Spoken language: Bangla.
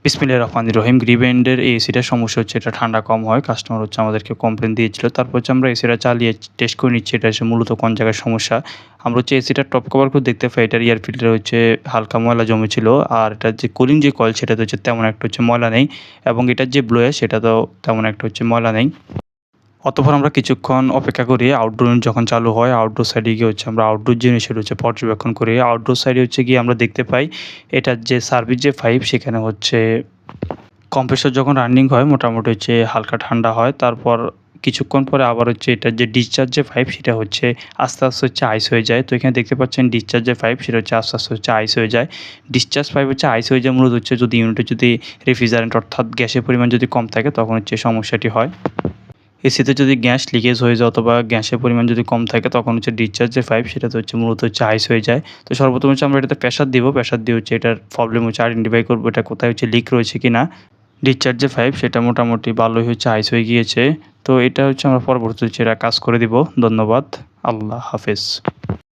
বিসমিল্লাহির রহমানির রহিম। গ্রিভেন্ডের এই এসিটার সমস্যা হচ্ছে এটা ঠান্ডা কম হয়। কাস্টমার হচ্ছে আমাদেরকে কমপ্লেইন দিয়েছিল। তারপর হচ্ছে আমরা এসিটা চালিয়ে টেস্ট করে নিচ্ছি এটা হচ্ছে মূলত কোন জায়গায় সমস্যা। আমরা হচ্ছে এসিটার টপ কভার খুলে দেখতে পাই এটার এয়ার ফিল্টারে হচ্ছে হালকা ময়লা জমেছিল। আর এটার যে কুলিং যে কয়েল সেটাতে হচ্ছে তেমন একটা হচ্ছে ময়লা নেই এবং এটার যে ব্লোয়ার সেটাতেও তেমন একটা হচ্ছে ময়লা নেই। অতঃপর আমরা কিছুক্ষণ অপেক্ষা করি আউটডোর ইউনিট যখন চালু হয় আউটডোর সাইডে গিয়ে হচ্ছে আমরা আউটডোর জিনিসের হচ্ছে পর্যবেক্ষণ করি। আউটডোর সাইডে হচ্ছে গিয়ে আমরা দেখতে পাই এটার যে সার্ভিস যে পাইপ সেখানে হচ্ছে কম্প্রেসর যখন রানিং হয় মোটামুটি হচ্ছে হালকা ঠান্ডা হয়। তারপর কিছুক্ষণ পরে আবার হচ্ছে এটার যে ডিসচার্জ যে পাইপ সেটা হচ্ছে আস্তে, আস্তে হচ্ছে আইস হয়ে যায়। তো এখানে দেখতে পাচ্ছেন ডিসচার্জ যে পাইপ সেটা হচ্ছে আস্তে, আস্তে হচ্ছে আইস হয়ে যায়। ডিসচার্জ পাইপ হচ্ছে আইস হয়ে যায় মূলত হচ্ছে যদি ইউনিটে যদি রেফ্রিজারেন্ট অর্থাৎ গ্যাসের পরিমাণ যদি কম থাকে তখন হচ্ছে সমস্যাটি হয়। এসিতে যদি গ্যাস লিকেজ হয়ে যায় অথবা গ্যাসের পরিমাণ যদি কম থাকে তখন হচ্ছে ডিসচার্জ যে পাইপ সেটাতে হচ্ছে মূলত হচ্ছে আইস হয়ে যায়। তো সর্বপ্রথম হচ্ছে আমরা এটাতে প্রেশার দিব। প্রেশার দিয়ে হচ্ছে এটার প্রবলেম হচ্ছে আইডেন্টিফাই করব এটা কোথায় হচ্ছে লিক রয়েছে কিনা। ডিসচার্জ যে পাইপ সেটা মোটামুটি ভালোই হচ্ছে আইস হয়ে গিয়েছে। তো এটা হচ্ছে আমরা পরবর্তীতে হচ্ছে এটা কাজ করে দিব। ধন্যবাদ। আল্লাহ হাফেজ।